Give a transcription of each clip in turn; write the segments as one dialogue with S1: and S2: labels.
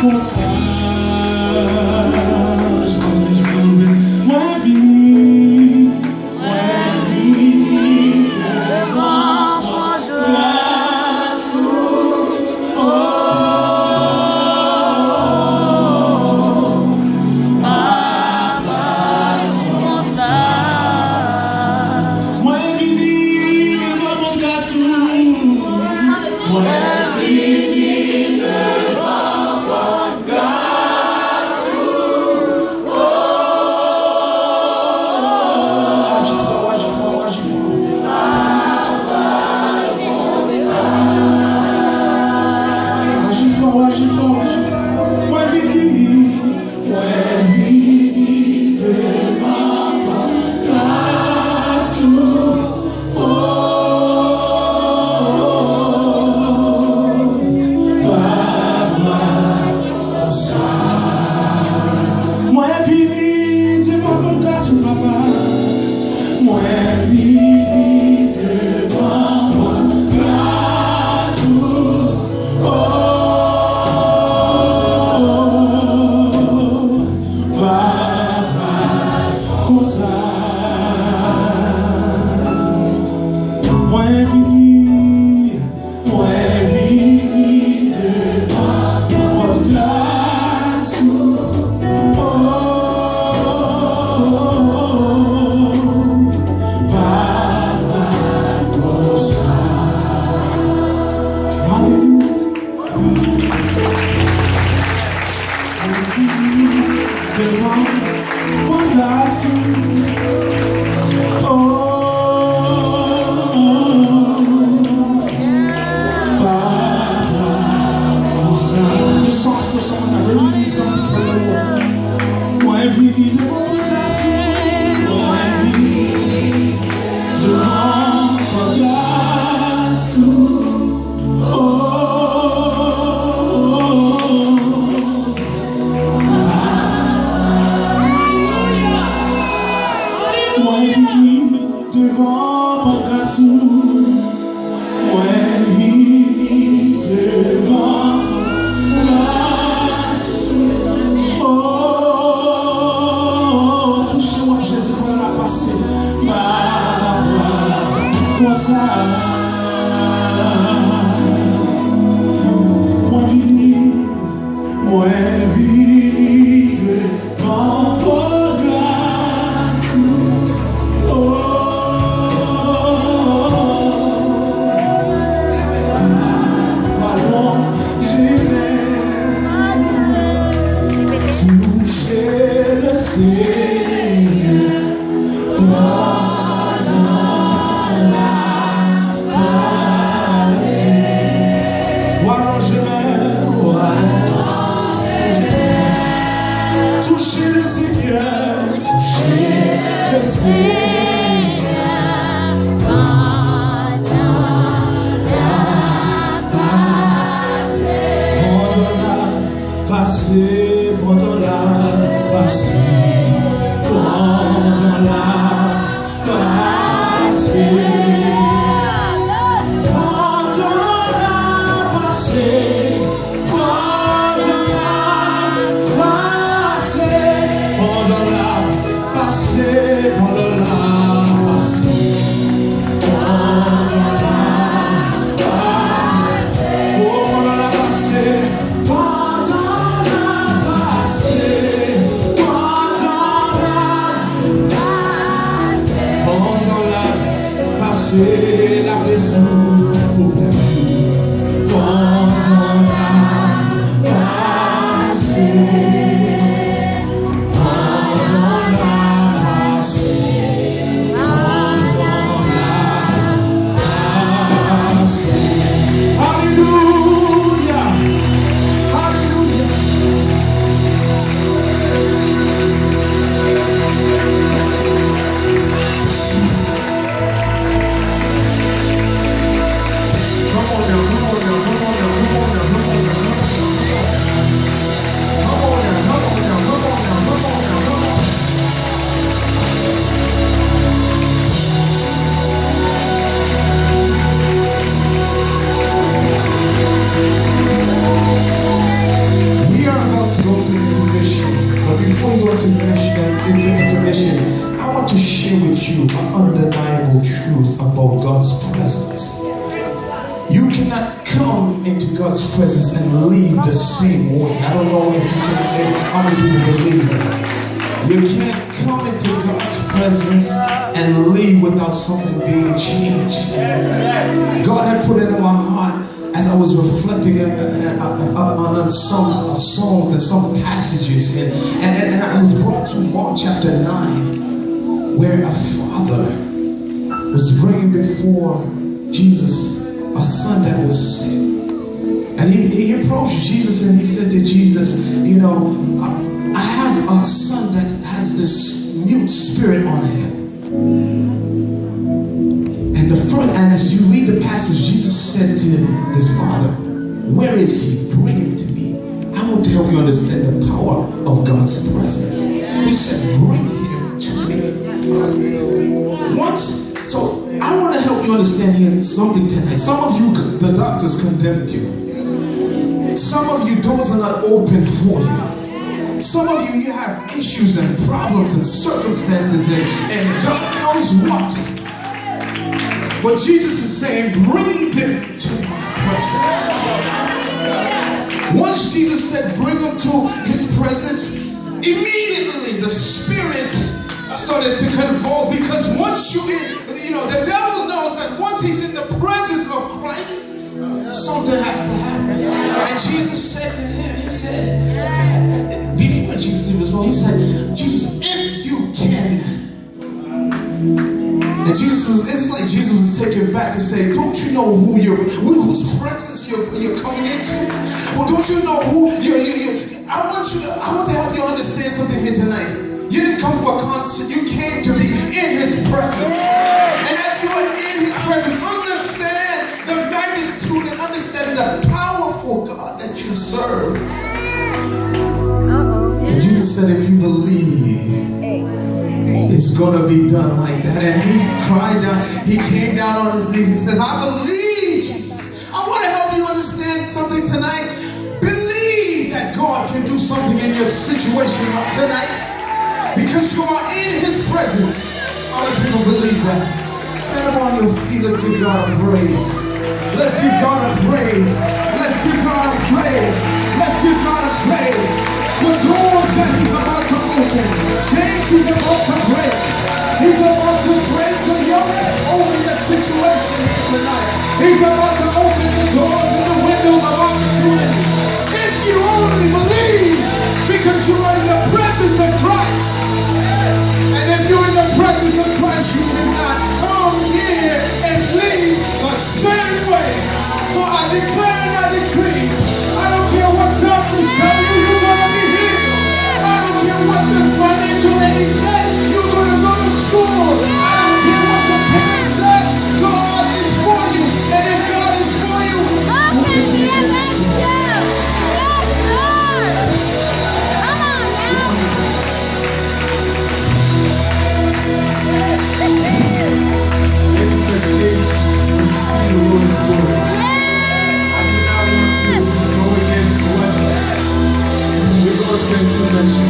S1: Come on now. share with you an undeniable truth about God's presence. You cannot come into God's presence and leave the same way. I don't know how many people believe that. You can't come into God's presence and leave without something being changed. God had put it in my heart as I was reflecting on some songs and some passages, and I was brought to Mark chapter 9, where a father was bringing before Jesus a son that was sick. And he approached Jesus and he said to Jesus, you know, I have a son that has this mute spirit on him. And as you read the passage, Jesus said to this father, where is he? Bring him to me. I want to help you understand the power of God's presence. He said, bring him to me. So I want to help you understand here something tonight. Some of you, the doctors condemned you. Some of you, doors are not open for you. Some of you have issues and problems and circumstances and God knows what. But Jesus is saying, bring them to my presence. Once Jesus said, bring them to his presence, immediately the spirit started to convulse, because once the devil knows that once he's in the presence of Christ, something has to happen. And Jesus said to him, he said, before Jesus even spoke, he said, Jesus, if you can. And it's like Jesus was taken back to say, don't you know whose presence you're coming into? Well, don't you know who I want to help you understand something here tonight. You didn't come for a concert, you came to be in his presence. And as you are in his presence, understand the magnitude and understand the powerful God that you serve. And Jesus said, if you believe, it's going to be done like that. And he cried down, he came down on his knees and says, I believe, Jesus. I want to help you understand something tonight. Believe that God can do something in your situation tonight, because you are in his presence. How many people believe that? Stand up on your feet. Let's give God a praise. Let's give God a praise. Let's give God a praise. Let's give God a praise for doors that he's about to open, chains he's about to break. He's about to break the yoke over your situation tonight. He's about to open the doors and the windows of opportunity. If you only believe, because you are in the presence of Christ. And if you're in the presence of Christ, you cannot come here and leave the same way. So I declare and I decree, I don't care what doctors tell you, you're going to be healed. I don't care what the financial aid said, you're going to go to school. I don't care what your parents said, God is for you. And if God is for you, how can he against you? Yes, Lord. Come on now. Maybe it's a taste and see the Lord is good. I do not want to go against the weather. We're going to intervention.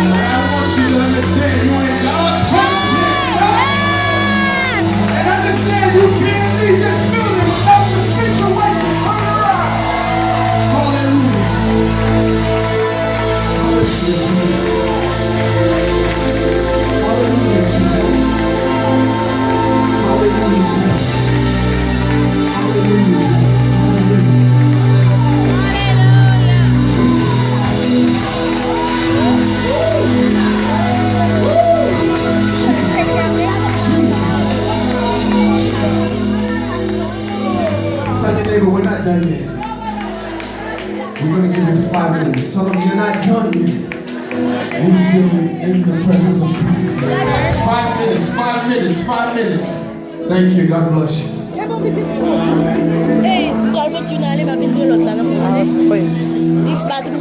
S1: But I want you to understand you're in God's presence. And understand you can't leave this building without your situation turned around. Hallelujah. Hallelujah. Tell your neighbor, we're not done yet. We're going to give you 5 minutes. Tell them you're not done yet. We're still in the presence of Christ. 5 minutes, 5 minutes, 5 minutes. Thank you. God bless you. Hey,